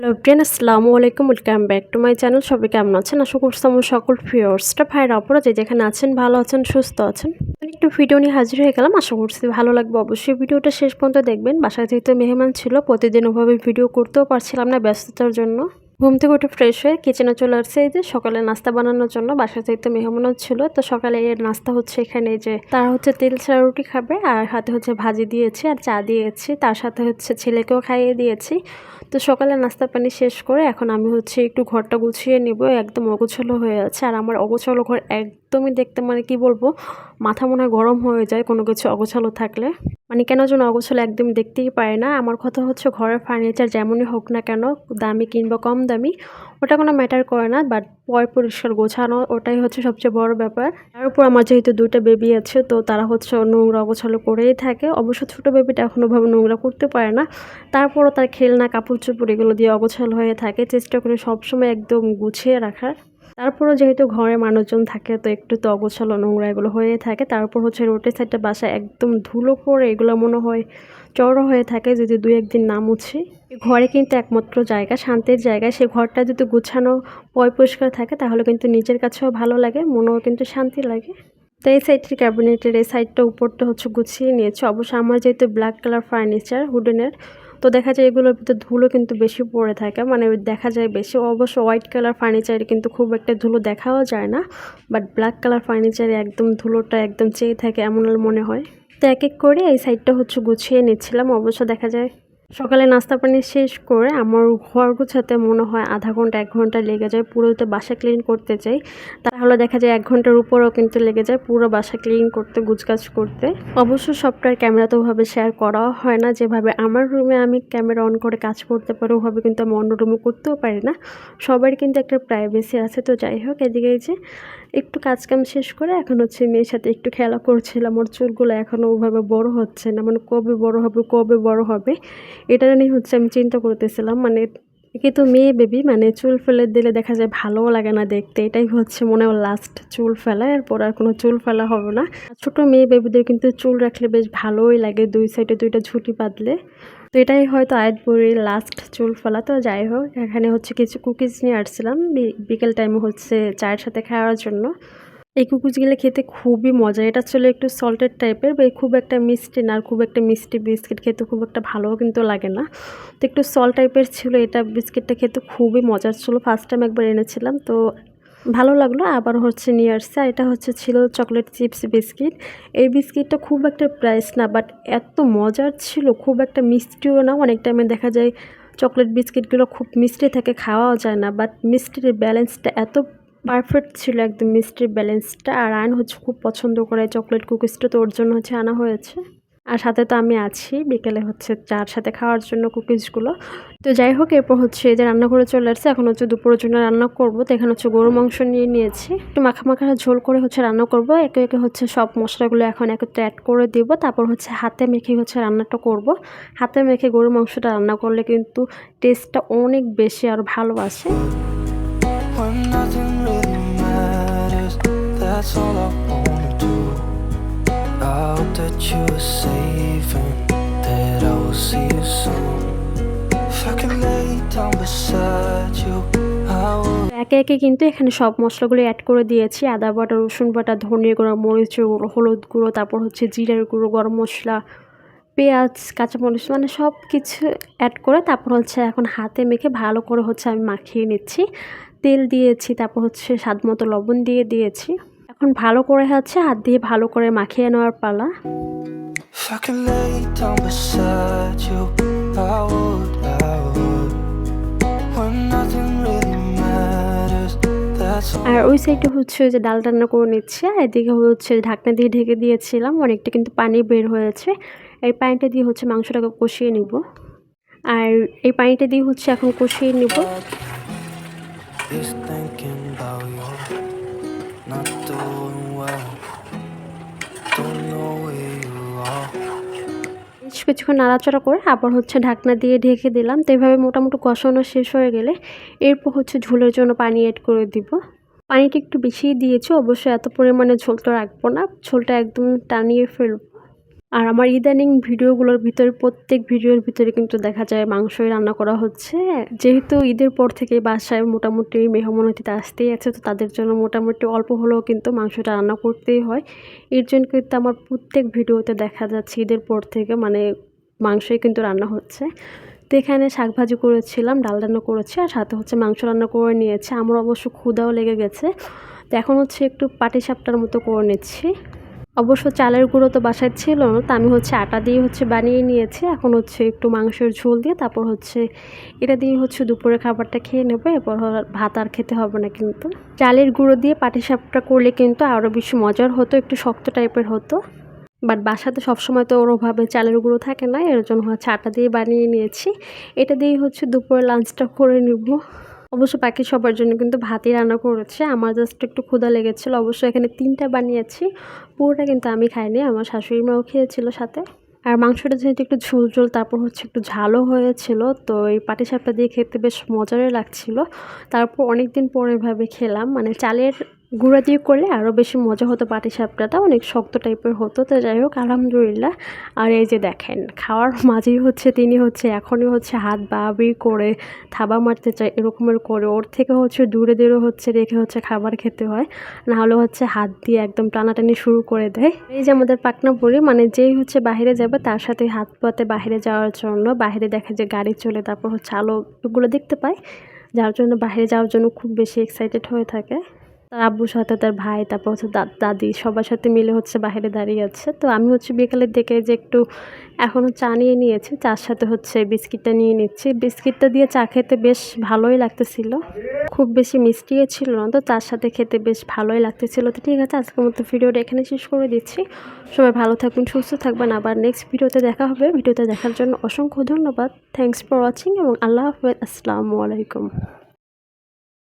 Everyone আসসালামু আলাইকুম, welcome back to my channel. সবাই কেমন আছেন? আশা করছি আমার সকল ভিউয়ার্সরা ভাইরা আপুরা যে যেখানে আছেন ভালো আছেন, সুস্থ আছেন। একটু ভিডিও নিয়ে হাজির হয়ে গেলাম। আশা করছি ভালো লাগবে। অবশ্যই ভিডিওটা শেষ পর্যন্ত দেখবেন। বাসায় যেহেতু মেহমান ছিল, প্রতিদিন ওভাবে ভিডিও করতেও পারছিলাম না ব্যস্ততার জন্য। ঘুম থেকে উঠে ফ্রেশ হয়ে কিচেনে চলে আসছে এই যে সকালে নাস্তা বানানোর জন্য। বাসায় যেহেতু মেহমানও ছিল, তো সকালে এর নাস্তা হচ্ছে এখানে যে তারা হচ্ছে তেল ছাড়া রুটি খাবে, আর হাতে হচ্ছে ভাজি দিয়েছি আর চা দিয়েছি, তার সাথে হচ্ছে ছেলেকেও খাইয়ে দিয়েছি। তো সকালে নাস্তা পানি শেষ করে এখন আমি হচ্ছে একটু ঘরটা গুছিয়ে নিব। একদম অগোছালো হয়ে আছে, আর আমার অগোছালো ঘর একদমই দেখতে মানে কি বলবো, মাথা মনে হয় গরম হয়ে যায় কোনো কিছু অগোছালো থাকলে। মানে কেন যেন অগোছালো একদম দেখতেই পারে না। আমার কথা হচ্ছে ঘরের ফার্নিচার যেমনই হোক না কেন, দামি কিংবা কম দামি, ওটা কোনো ম্যাটার করে না, বাট পরিষ্কার গোছানো ওটাই হচ্ছে সবচেয়ে বড় ব্যাপার। তার উপর আমার যেহেতু দুইটা বেবি আছে, তো তারা হচ্ছে নোংরা অগোছালো করেই থাকে। অবশ্য ছোট বেবিটা এখনো ভাবে নোংরা করতে পারে না, তারপরও তার খেলনা কাপড় চোপড় এগুলো দিয়ে অগোছালো হয়ে থাকে। চেষ্টা করি সবসময় একদম গুছিয়ে রাখার। তারপরও যেহেতু ঘরে মানুষজন থাকে, তো একটু তো অগোছালো নোংরা এগুলো হয়ে থাকে। তারপর হচ্ছে রোডের সাইডটা বাসা একদম ধুলো পড়ে এগুলো মনে হয় চড়ো হয়ে থাকে যদি দুই একদিন না মুছি। ঘরে কিন্তু একমাত্র জায়গা, শান্তির জায়গা, সে ঘরটা যদি গুছানো পরিষ্কার থাকে তাহলে কিন্তু নিজের কাছেও ভালো লাগে, মনেও কিন্তু শান্তি লাগে। তো এই সাইডের ক্যাবিনেটের এই সাইডটা উপরটা হচ্ছে গুছিয়ে নিয়েছে। অবশ্য আমার যেহেতু ব্ল্যাক কালার ফার্নিচার হুডেনের, তো দেখা যায় এগুলোর ভিতরে ধুলো কিন্তু বেশি পড়ে থাকে, মানে দেখা যায় বেশি। অবশ্য হোয়াইট কালার ফার্নিচারে কিন্তু খুব একটা ধুলো দেখাও যায় না, বাট ব্ল্যাক কালার ফার্নিচারে একদম ধুলোটা একদম চেয়ে থাকে এমন মনে হয়। তো এক এক করে এই সাইডটা হচ্ছে গুছিয়ে নিচ্ছিলাম। অবশ্য দেখা যায় সকালে নাস্তা পানি শেষ করে আমার ঘর গোছাতে মনে হয় আধা ঘন্টা 1 ঘন্টা লেগে যায়। পুরোতে বাসা ক্লিন করতে চাই, তাহলে দেখা যায় 1 ঘন্টার উপরেও কিন্তু লেগে যায় পুরো বাসা ক্লিন করতে, গুছগাছ করতে। অবশ্য সবটার ক্যামেরা তো ওভাবে শেয়ার করাও হয় না। যেভাবে আমার রুমে আমি ক্যামেরা অন করে কাজ করতে পারি, ওভাবে কিন্তু আমি অন্য রুমে করতেও পারি না। সবারই কিন্তু একটা প্রাইভেসি আছে। তো যাই হোক, এদিকে যে একটু কাজকাম শেষ করে এখন হচ্ছে মেয়ের সাথে একটু খেলা করছিলাম। ওর চুলগুলো এখনও ওভাবে বড় হচ্ছে না, মানে কবে বড় হবে কবে বড় হবে এটা নিয়ে হচ্ছে আমি চিন্তা করতেছিলাম। মানে কিন্তু মেয়ে বেবি, মানে চুল ফেলে দিলে দেখা যায় ভালোও লাগে না দেখতে। এটাই হচ্ছে মনে হয় লাস্ট চুল ফেলা, এরপর আর কোনো চুল ফেলা হবে না। ছোট মেয়ে বেবিদের কিন্তু চুল রাখলে বেশ ভালোই লাগে, 2 সাইডে 2টা ঝুঁটি বাঁধলে। তো এটাই হয়তো আয়াতপুরের লাস্ট চুল ফেলা। তো যাই হোক, এখানে হচ্ছে কিছু কুকিজ নিয়ে আসছিলাম বিকেল টাইমে হচ্ছে চায়ের সাথে খাওয়ার জন্য। এই কুকিজগুলো খেতে খুবই মজা। এটা ছিল একটু সল্টেড টাইপের, খুব একটা মিষ্টি না, আর খুব একটা মিষ্টি বিস্কিট খেতে খুব একটা ভালোও কিন্তু লাগে না। তো একটু সল্ট টাইপের ছিল এটা, বিস্কিটটা খেতে খুবই মজার ছিল। ফার্স্ট টাইম একবার এনেছিলাম, তো ভালো লাগলো, আবার হচ্ছে নিয়ে আসছে। আর এটা হচ্ছে ছিল চকলেট চিপস বিস্কিট। এই বিস্কিটটা খুব একটা প্রাইস না, বাট এত মজার ছিল, খুব একটা মিষ্টিও না। অনেক টাইমে দেখা যায় চকলেট বিস্কিটগুলো খুব মিষ্টি থাকে, খাওয়াও যায় না, বাট মিষ্টির ব্যালেন্সটা এত পারফেক্ট ছিল, একদম মিষ্টির ব্যালেন্সটা। আর আয়ন হচ্ছে খুব পছন্দ করে চকলেট কুকিজটা, তো ওর জন্য হচ্ছে আনা হয়েছে। আর সাথে তো আমি আছি বিকেলে হচ্ছে চার সাথে খাওয়ার জন্য কুকিজগুলো। তো যাই হোক, এরপর হচ্ছে এই যে রান্না করে চলে আসছে। এখন হচ্ছে দুপুরের জন্য রান্না করবো। তো এখানে হচ্ছে গরু মাংস নিয়ে নিয়েছি, একটু মাখা মাখা ঝোল করে হচ্ছে রান্না করব। একে একে হচ্ছে সব মশলাগুলো এখন একত্রে অ্যাড করে দিব, তারপর হচ্ছে হাতে মেখে হচ্ছে রান্নাটা করব। হাতে মেখে গরু মাংসটা রান্না করলে কিন্তু টেস্টটা অনেক বেশি আর ভালো আসে। When nothing really matters, that's all I wanna do. I hope that you are safe and that I will see you soon. If I can lay down beside you, I will. একে একে কিন্তু এখানে সব মশলাগুলো add করে দিয়েছি। আদা বাটা, রসুন বাটা, ধনিয়া গুঁড়ো, মরিচের গুঁড়ো, হলুদ গুঁড়ো, তারপর হচ্ছে জিরার গুঁড়ো, গরম মশলা, পেঁয়াজ, কাঁচামরিচ, মানে সব কিছু অ্যাড করে তারপর হচ্ছে এখন হাতে মেখে ভালো করে হচ্ছে আমি মাখিয়ে নিচ্ছি। তেল দিয়েছি, তারপর হচ্ছে স্বাদ মতো লবণ দিয়ে দিয়েছি। এখন ভালো করে হচ্ছে হাত দিয়ে ভালো করে মাখিয়ে নেওয়ার পালা। আর ওই সাইডে হচ্ছে যে ডাল রান্না করে নিচ্ছে, আর এদিকে হচ্ছে ঢাকনা দিয়ে ঢেকে দিয়েছিলাম, অনেকটা কিন্তু পানি বের হয়েছে। এই পানিটা দিয়ে হচ্ছে মাংসটাকে কষিয়ে নিব, আর এই পানিটা দিয়ে হচ্ছে এখন কষিয়ে নিব। কিছুক্ষণ নাড়াচাড়া করে আবার হচ্ছে ঢাকনা দিয়ে ঢেকে দিলাম। তো এভাবে মোটামুটি কষানো শেষ হয়ে গেলে এরপর হচ্ছে ঝোলের জন্য পানি অ্যাড করে দিব। পানিটা একটু বেশিই দিয়েছি, অবশ্যই এত পরিমাণে ঝোল তো রাখবো না, ঝোলটা একদম টানিয়ে ফেলবো। আর আমার ইদানিং ভিডিওগুলোর ভিতরে প্রত্যেক ভিডিওর ভিতরে কিন্তু দেখা যায় মাংসই রান্না করা হচ্ছে। যেহেতু ঈদের পর থেকে বাসায় মোটামুটি মেহমান অতিথি আসতেই আছে, তো তাদের জন্য মোটামুটি অল্প হলেও কিন্তু মাংসটা রান্না করতেই হয়। এর জন্য কিন্তু আমার প্রত্যেক ভিডিওতে দেখা যাচ্ছে ঈদের পর থেকে মানে মাংসই কিন্তু রান্না হচ্ছে। তো এখানে শাক ভাজি করেছিলাম, ডাল রান্না করেছি আর সাথে হচ্ছে মাংস রান্না করে নিয়েছি। আমার অবশ্য ক্ষুধাও লেগে গেছে। তো এখন হচ্ছে একটু পাটিসাপটার মতো করে নিচ্ছি। অবশ্য চালের গুঁড়ো তো বাসায় ছিল না, তো আমি হচ্ছে আটা দিয়ে হচ্ছে বানিয়ে নিয়েছি। এখন হচ্ছে একটু মাংসের ঝোল দিয়ে তারপর হচ্ছে এটা দিয়ে হচ্ছে দুপুরের খাবারটা খেয়ে নেবো। এরপর ভাত আর খেতে হবে না কিন্তু। চালের গুঁড়ো দিয়ে পাটিসাপটা করলে কিন্তু আরও বেশি মজার হতো, একটু শক্ত টাইপের হতো। বাট বাসাতে সবসময় তো ওরভাবে চালের গুঁড়ো থাকে না, এর জন্য হচ্ছে আটা দিয়ে বানিয়ে নিয়েছি। এটা দিয়েই হচ্ছে দুপুরের লাঞ্চটা করে নিব। অবশ্য বাকি সবার জন্য কিন্তু ভাতই রান্না করেছে। আমার জাস্ট একটু ক্ষুধা লেগেছিলো। অবশ্য এখানে ৩টা বানিয়েছি। পুরোটা কিন্তু আমি খাইনি, আমার শাশুড়ি মাও খেয়েছিল সাথে। আর মাংসটা যেহেতু একটু ঝোল ঝোল তারপর হচ্ছে একটু ঝালও হয়েছিল, তো এই পাটিসাপটা দিয়ে খেতে বেশ মজারই লাগছিল। তারপর অনেকদিন পরে এভাবে খেলাম, মানে চালের গুঁড়া দিয়ে করলে আরও বেশি মজা হতো। পাটিসাপটাটা অনেক শক্ত টাইপের হতো। তো যাই হোক আলহামদুলিল্লাহ। আর এই যে দেখেন খাওয়ার মাঝেই হচ্ছে তিনি হচ্ছে এখনই হচ্ছে হাত বাড়াবাড়ি করে থাবা মারতে চায় এরকমের করে, ওর থেকে হচ্ছে দূরে দূরে হচ্ছে রেখে হচ্ছে খাবার খেতে হয়, না হলে হচ্ছে হাত দিয়ে একদম টানাটানি শুরু করে দেয়। এই যে আমাদের পাকনা বুড়ি, মানে যেই হচ্ছে বাইরে যাবে তার সাথে হাত পাতে বাইরে যাওয়ার জন্য, বাইরে দেখে যে গাড়ি চলে তারপর হচ্ছে আলো এগুলো দেখতে পায়, যার জন্য বাইরে যাওয়ার জন্য খুব বেশি এক্সাইটেড হয়ে থাকে। তার আব্বুর সাথে তার ভাই তারপর হচ্ছে দাদি সবার সাথে মিলে হচ্ছে বাইরে দাঁড়িয়ে আছে। তো আমি হচ্ছে বিকেলের দিকে যে একটু এখনও চা নিয়ে নিয়েছি, চার সাথে হচ্ছে বিস্কিটটা নিয়ে নিচ্ছি। বিস্কিটটা দিয়ে চা খেতে বেশ ভালোই লাগতেছিল, খুব বেশি মিষ্টিও ছিল না, তো তার সাথে খেতে বেশ ভালোই লাগতেছিল। তো ঠিক আছে, আজকের মতো ভিডিওটা এখানে শেষ করে দিচ্ছি। সবাই ভালো থাকবেন, সুস্থ থাকবেন, আবার নেক্সট ভিডিওতে দেখা হবে। ভিডিওতে দেখার জন্য অসংখ্য ধন্যবাদ। থ্যাংকস ফর ওয়াচিং এবং আল্লাহ হাফেজ। আসসালামু আলাইকুম।